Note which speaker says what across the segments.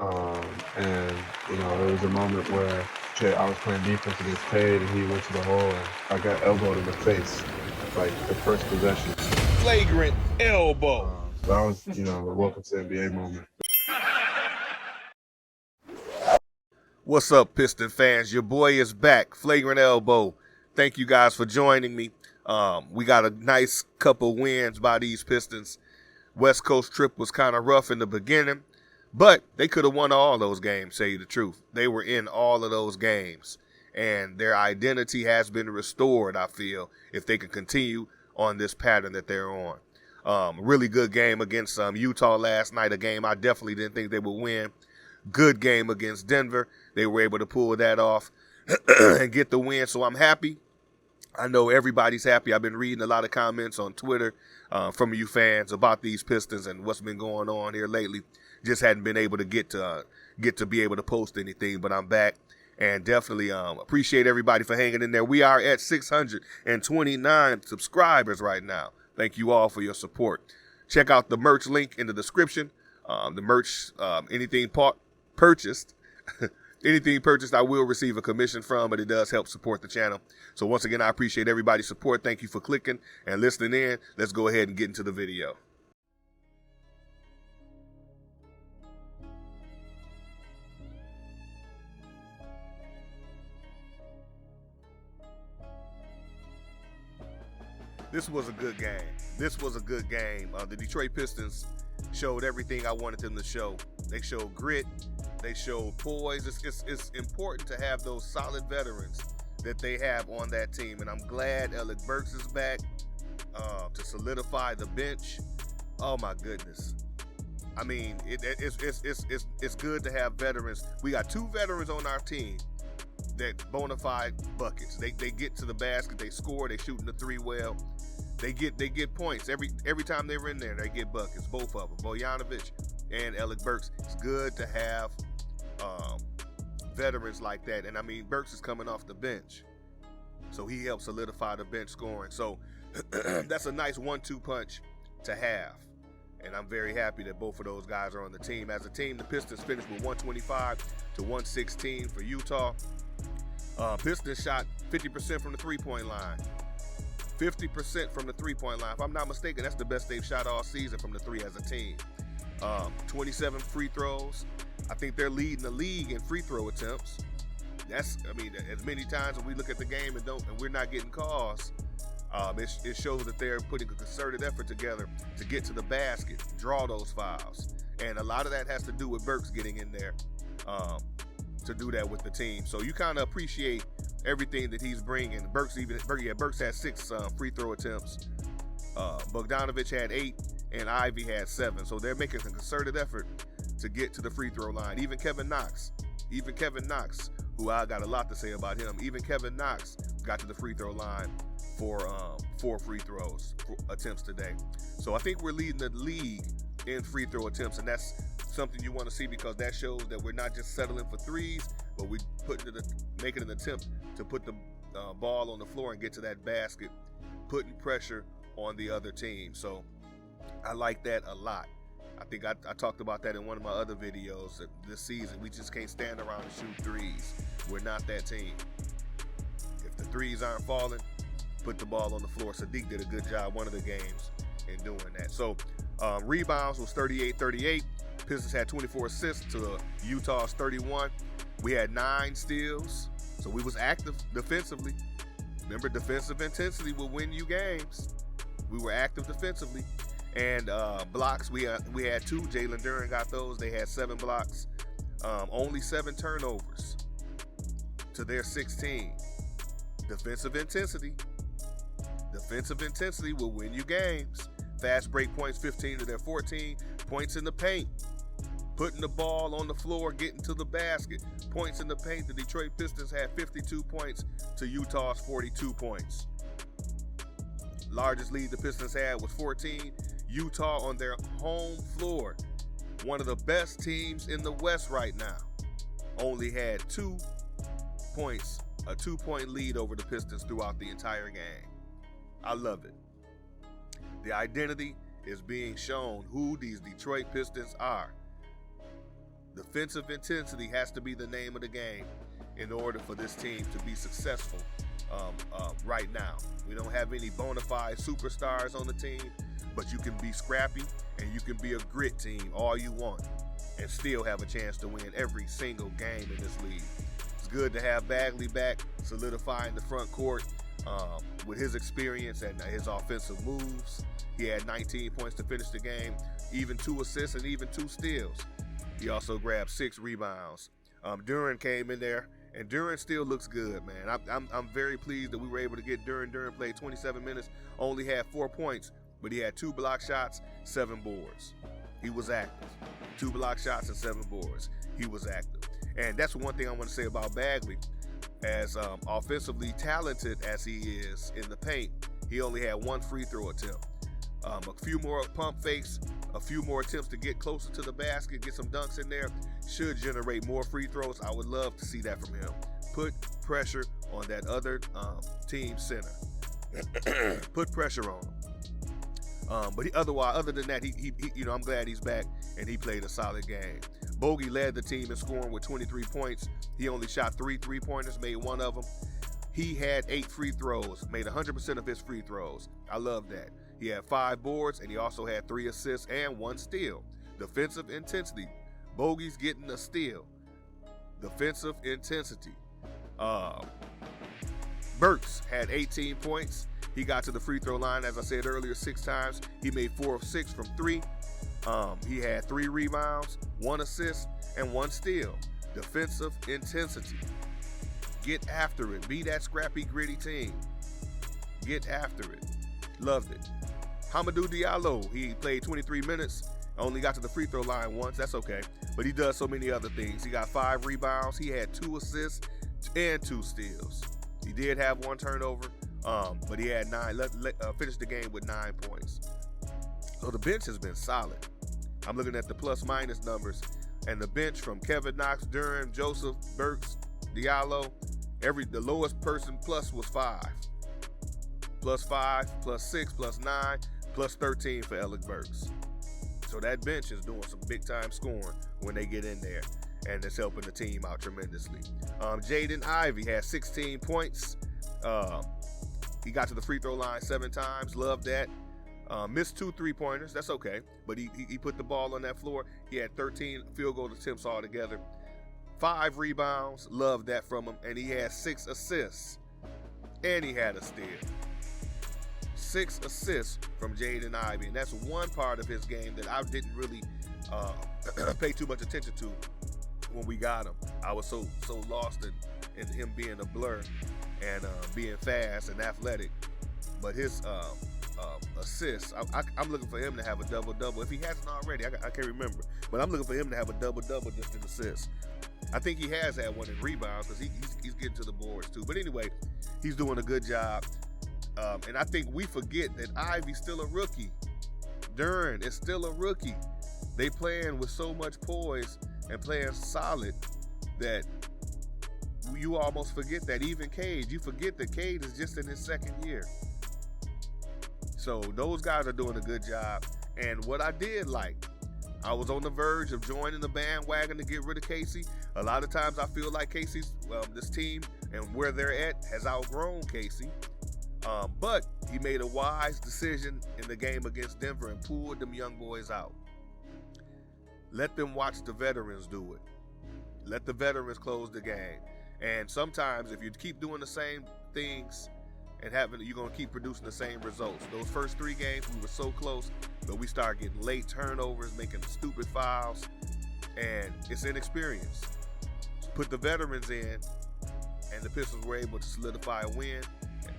Speaker 1: And, there was a moment where I was playing defense against Cade, and he went to the hole, and I got elbowed in the face, like the first possession.
Speaker 2: Flagrant elbow.
Speaker 1: So that was, a welcome to NBA moment.
Speaker 2: What's up, Piston fans? Your boy is back, Flagrant Elbow. Thank you guys for joining me. We got a nice couple wins by these Pistons. West Coast trip was kind of rough in the beginning, but they could have won all those games, say you the truth. They were in all of those games, and their identity has been restored, I feel, if they can continue on this pattern that they're on. Really good game against Utah last night, a game I definitely didn't think they would win. Good game against Denver. They were able to pull that off and get the win, so I'm happy. I know everybody's happy. I've been reading a lot of comments on Twitter from you fans about these Pistons and what's been going on here lately. Just hadn't been able to get to be able to post anything, but I'm back and definitely appreciate everybody for hanging in there. We are at 629 subscribers right now. Thank you all for your support. Check out the merch link in the description. The merch, anything purchased, I will receive a commission from, but it does help support the channel. So once again, I appreciate everybody's support. Thank you for clicking and listening in. Let's go ahead and get into the video. This was a good game. The Detroit Pistons showed everything I wanted them to show. They showed grit. They showed poise. It's important to have those solid veterans that they have on that team. And I'm glad Alec Burks is back to solidify the bench. Oh, my goodness. I mean, it's good to have veterans. We got two veterans on our team that bona fide buckets. They get to the basket. They score. They shooting the three well. They get points every time they're in there. They get buckets, both of them, Bogdanovic and Alec Burks. It's good to have veterans like that. And I mean, Burks is coming off the bench, so he helps solidify the bench scoring. So that's a nice 1-2 punch to have. And I'm very happy that both of those guys are on the team. As a team, the Pistons finished with 125 to 116 for Utah. Pistons shot 50% from the three-point line. 50% from the three-point line. If I'm not mistaken, that's the best they've shot all season from the three as a team. 27 free throws. I think they're leading the league in free throw attempts. As many times when we look at the game and we're not getting calls, it shows that they're putting a concerted effort together to get to the basket, draw those fouls. And a lot of that has to do with Burks getting in there to do that with the team. So you kind of appreciate everything that he's bringing. Burks had 6 free throw attempts. Bogdanovic had 8, and Ivey had 7. So they're making a concerted effort to get to the free throw line. Even Kevin Knox, who I got a lot to say about him. Even Kevin Knox got to the free throw line for 4 free throws attempts today. So I think we're leading the league in free throw attempts, and that's something you want to see because that shows that we're not just settling for threes, but we're making an attempt to put the ball on the floor and get to that basket, putting pressure on the other team. So I like that a lot. I think I talked about that in one of my other videos this season. We just can't stand around and shoot threes. We're not that team. If the threes aren't falling, put the ball on the floor. Sadiq did a good job one of the games in doing that. So rebounds was 38-38. Pistons had 24 assists to Utah's 31. We had 9 steals, so we was active defensively. Remember, defensive intensity will win you games. We were active defensively. And blocks, we had 2. Jalen Duren got those. They had 7 blocks. Only 7 turnovers to their 16. Defensive intensity will win you games. Fast break points, 15 to their 14. Points in the paint. Putting the ball on the floor, getting to the basket. Points in the paint. The Detroit Pistons had 52 points to Utah's 42 points. Largest lead the Pistons had was 14. Utah on their home floor, one of the best teams in the West right now, only had 2 points, a 2-point lead over the Pistons throughout the entire game. I love it. The identity is being shown who these Detroit Pistons are. Defensive intensity has to be the name of the game in order for this team to be successful right now. We don't have any bona fide superstars on the team, but you can be scrappy and you can be a grit team all you want and still have a chance to win every single game in this league. It's good to have Bagley back, solidifying the front court with his experience and his offensive moves. He had 19 points to finish the game, even 2 assists and even 2 steals. He also grabbed 6 rebounds. Duren came in there, and Duren still looks good, man. I'm very pleased that we were able to get Duren. Duren played 27 minutes, only had 4 points, but he had 2 block shots, 7 boards. He was active. 2 block shots and 7 boards. He was active. And that's one thing I want to say about Bagley. As offensively talented as he is in the paint, he only had 1 free throw attempt. A few more pump fakes, a few more attempts to get closer to the basket, get some dunks in there, should generate more free throws. I would love to see that from him. Put pressure on that other team center. Put pressure on him. But other than that, he I'm glad he's back and he played a solid game. Bogey led the team in scoring with 23 points. He only shot 3 3-pointers, made 1 of them. He had 8 free throws, made 100% of his free throws. I love that. He had 5 boards, and he also had 3 assists and 1 steal. Defensive intensity. Bogey's getting a steal. Defensive intensity. Burks had 18 points. He got to the free throw line, as I said earlier, 6 times. He made 4 of 6 from 3. He had 3 rebounds, 1 assist, and 1 steal. Defensive intensity. Get after it. Be that scrappy, gritty team. Get after it. Loved it. Hamidou Diallo, he played 23 minutes, only got to the free throw line once. That's okay. But he does so many other things. He got 5 rebounds. He had 2 assists and 2 steals. He did have 1 turnover, but he had 9. Finished the game with 9 points. So the bench has been solid. I'm looking at the plus-minus numbers, and the bench from Kevin Knox, Duren, Joseph, Burks, Diallo, the lowest person plus was 5. Plus 5, plus 6, plus 9, plus 13 for Alec Burks. So that bench is doing some big-time scoring when they get in there, and it's helping the team out tremendously. Jaden Ivey had 16 points. He got to the free throw line 7 times. Love that. Missed 2 3-pointers. That's okay. But he put the ball on that floor. He had 13 field goal attempts altogether. 5 rebounds. Love that from him. And he had 6 assists. And he had a steal. 6 assists from Jaden Ivey. And that's one part of his game that I didn't really pay too much attention to when we got him. I was so lost in him being a blur and being fast and athletic. But his assists, I'm looking for him to have a double-double. If he hasn't already, I can't remember. But I'm looking for him to have a double-double just in assists. I think he has had 1 in rebounds because he's getting to the boards too. But anyway, he's doing a good job. And I think we forget that Ivey's still a rookie. Duren is still a rookie. They playing with so much poise and playing solid that you almost forget that. Even Cade, you forget that Cade is just in his 2nd year. So those guys are doing a good job. And what I did like, I was on the verge of joining the bandwagon to get rid of Casey. A lot of times I feel like Casey's, this team and where they're at has outgrown Casey. But he made a wise decision in the game against Denver and pulled them young boys out. Let them watch the veterans do it. Let the veterans close the game. And sometimes if you keep doing the same things and you're going to keep producing the same results. Those first 3 games, we were so close, but we started getting late turnovers, making stupid fouls, and it's inexperience. Put the veterans in, and the Pistons were able to solidify a win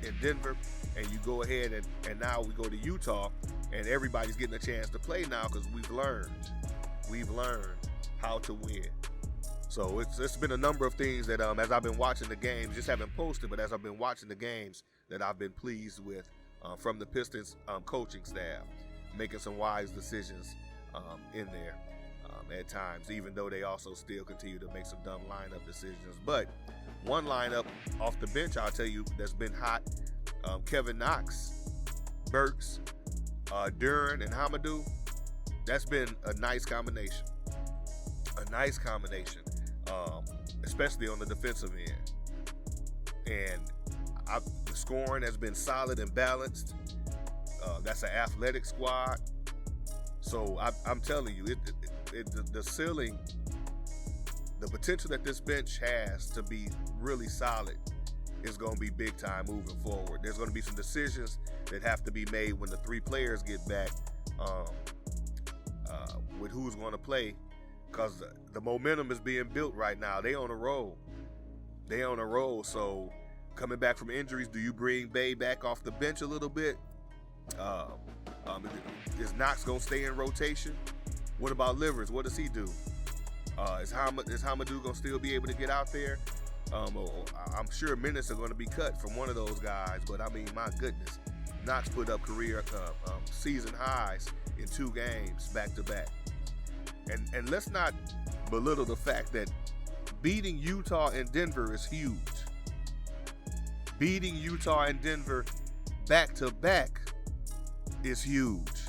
Speaker 2: in Denver, and you go ahead and now we go to Utah, and everybody's getting a chance to play now because we've learned how to win. So it's been a number of things that as I've been watching the games, just haven't posted, but as I've been watching the games that I've been pleased with from the Pistons coaching staff, making some wise decisions in there at times, even though they also still continue to make some dumb lineup decisions. But one lineup off the bench, I'll tell you, that's been hot, Kevin Knox, Burks, Duren, and Hamidou. That's been a nice combination. A Nice combination, especially on the defensive end. And the scoring has been solid and balanced. That's an athletic squad. So I'm telling you, the ceiling, the potential that this bench has to be really solid is going to be big time moving forward. There's going to be some decisions that have to be made when the 3 players get back with who's going to play, because the momentum is being built right now. They on a roll. So coming back from injuries, do you bring Bay back off the bench a little bit? Is Knox going to stay in rotation? What about Livers? What does he do? Is Hamadou going to still be able to get out there? I'm sure minutes are going to be cut from one of those guys, but I mean, my goodness, Knox put up career season highs in 2 games back to back. And let's not belittle the fact that beating Utah and Denver is huge. Beating Utah and Denver back to back is huge.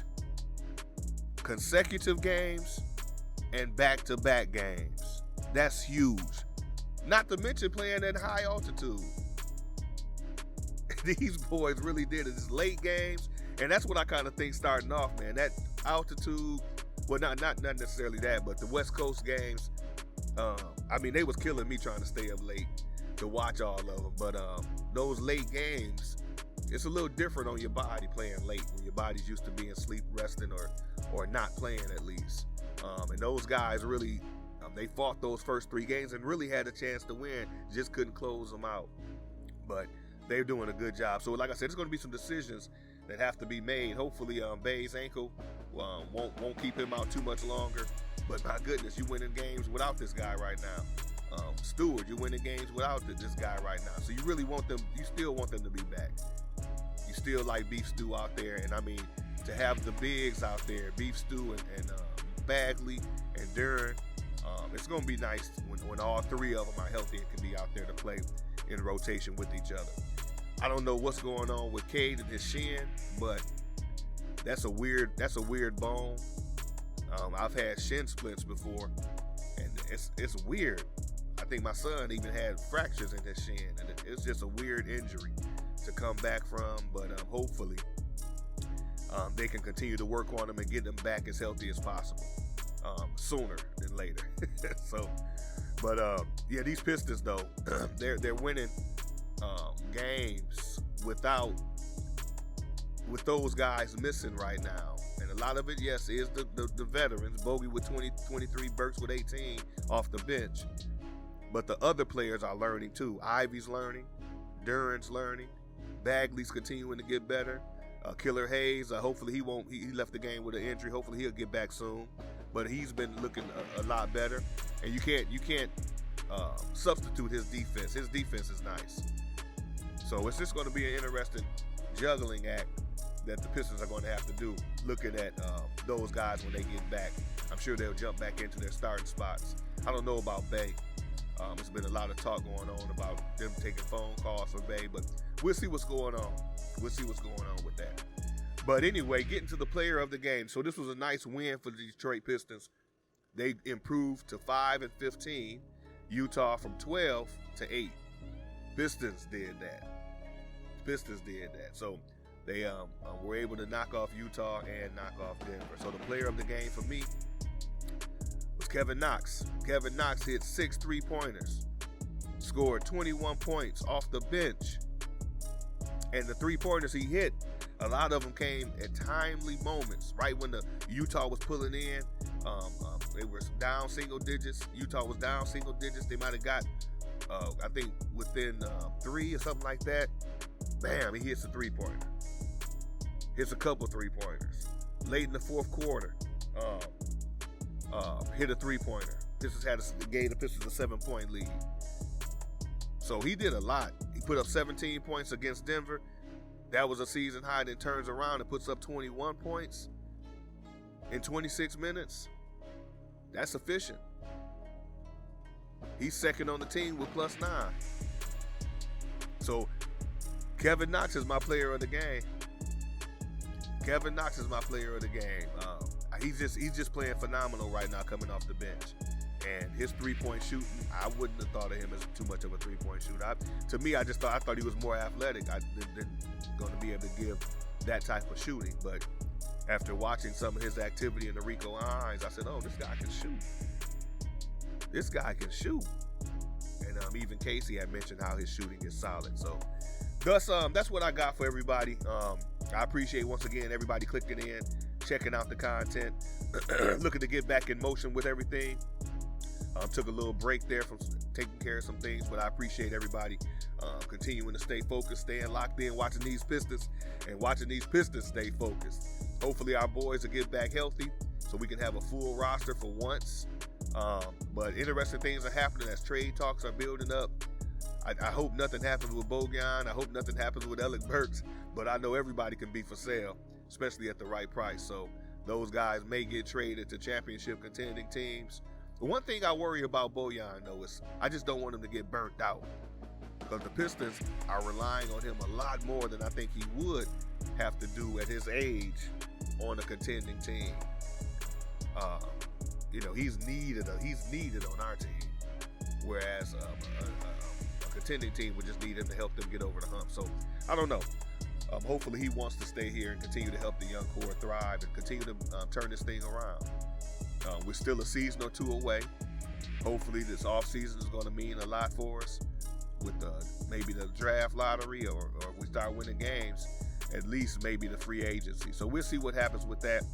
Speaker 2: Consecutive games and back to back games. That's huge. Not to mention playing at high altitude. These boys really did it. It's late games, and that's what I kind of think starting off, man. That altitude, well, not necessarily that, but the West Coast games, I mean, they was killing me trying to stay up late to watch all of them. But those late games, it's a little different on your body playing late when your body's used to being sleep, resting, or not playing at least. And those guys really, they fought those first 3 games and really had a chance to win, just couldn't close them out. But they're doing a good job. So like I said, there's going to be some decisions that have to be made. Hopefully Bay's ankle won't keep him out too much longer. But my goodness, you winning games without this guy right now. Stewart, you're winning games without this guy right now. So you really want them, you still want them to be back. You still like Beef Stew out there. And I mean, to have the bigs out there, Beef Stew and Bagley and Duran, it's going to be nice when all 3 of them are healthy and can be out there to play in rotation with each other. I don't know what's going on with Cade and his shin, but that's a weird bone. I've had shin splints before, and it's weird. I think my son even had fractures in his shin, and it's just a weird injury to come back from. But hopefully they can continue to work on him and get him back as healthy as possible, sooner than later. Yeah, these Pistons though, they're winning games with those guys missing right now. And a lot of it, yes, is the veterans. Bogey with 23, Burks with 18 off the bench. But the other players are learning too. Ivey's learning, Duran's learning, Bagley's continuing to get better. Killer Hayes, hopefully he left the game with an injury. Hopefully he'll get back soon. But he's been looking a lot better. And you can't substitute his defense. His defense is nice. So it's just going to be an interesting juggling act that the Pistons are going to have to do, looking at those guys when they get back. I'm sure they'll jump back into their starting spots. I don't know about Bay. There's been a lot of talk going on about them taking phone calls for Bay, but we'll see what's going on. We'll see what's going on with that. But anyway, getting to the player of the game. So this was a nice win for the Detroit Pistons. They improved to 5-15. Utah from 12 to 8. Pistons did that. So they were able to knock off Utah and knock off Denver. So the player of the game for me was Kevin Knox. Kevin Knox hit 6 3-pointers, scored 21 points off the bench. And the 3-pointers he hit, a lot of them came at timely moments, right when the Utah was pulling in. They were down single digits. Utah was down single digits. They might have got, I think, within 3 or something like that. Bam, he hits a 3-pointer. Hits a couple 3-pointers. Late in the 4th quarter, hit a 3-pointer. Pistons gave the Pistons a 7-point lead. So he did a lot. He put up 17 points against Denver. That was a season high. Then turns around and puts up 21 points in 26 minutes. That's efficient. He's second on the team with +9. So Kevin Knox is my player of the game. Kevin Knox is my player of the game. He's just playing phenomenal right now coming off the bench. And his three-point shooting, I wouldn't have thought of him as too much of a three-point shooter. To me, I thought he was more athletic. I didn't going to be able to give that type of shooting. But after watching some of his activity in the Rico Hines, I said, oh, this guy can shoot. This guy can shoot. And even Casey had mentioned how his shooting is solid. So thus, that's what I got for everybody. I appreciate, once again, everybody clicking in, checking out the content, looking to get back in motion with everything. Took a little break there from taking care of some things, but I appreciate everybody continuing to stay focused, staying locked in, watching these Pistons, and watching these Pistons stay focused. Hopefully our boys will get back healthy so we can have a full roster for once. But interesting things are happening as trade talks are building up. I hope nothing happens with Bojan. I hope nothing happens with Alec Burks, but I know everybody can be for sale, especially at the right price. So those guys may get traded to championship contending teams. The one thing I worry about Bojan, though, is I just don't want him to get burnt out, because the Pistons are relying on him a lot more than I think he would have to do at his age on a contending team. He's needed on our team, whereas a contending team would just need him to help them get over the hump. So I don't know. Hopefully he wants to stay here and continue to help the young core thrive and continue to turn this thing around. We're still a season or two away. Hopefully this offseason is going to mean a lot for us with maybe the draft lottery, or if we start winning games, at least maybe the free agency. So we'll see what happens with that.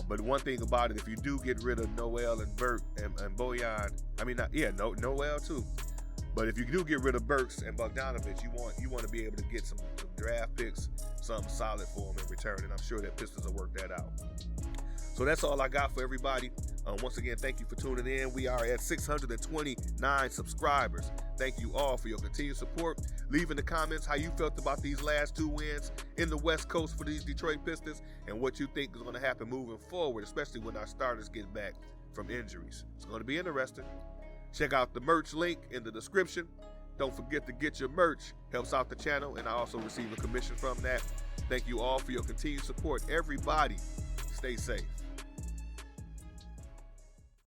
Speaker 2: But one thing about it, if you do get rid of Noel and Burke and Bojan, Noel too. But if you do get rid of Burks and Bogdanovic, you want to be able to get some draft picks, something solid for them in return, and I'm sure that Pistons will work that out. So that's all I got for everybody. Once again, thank you for tuning in. We are at 629 subscribers. Thank you all for your continued support. Leave in the comments how you felt about these last 2 wins in the West Coast for these Detroit Pistons, and what you think is going to happen moving forward, especially when our starters get back from injuries. It's going to be interesting. Check out the merch link in the description. Don't forget to get your merch. Helps out the channel, and I also receive a commission from that. Thank you all for your continued support. Everybody, stay safe.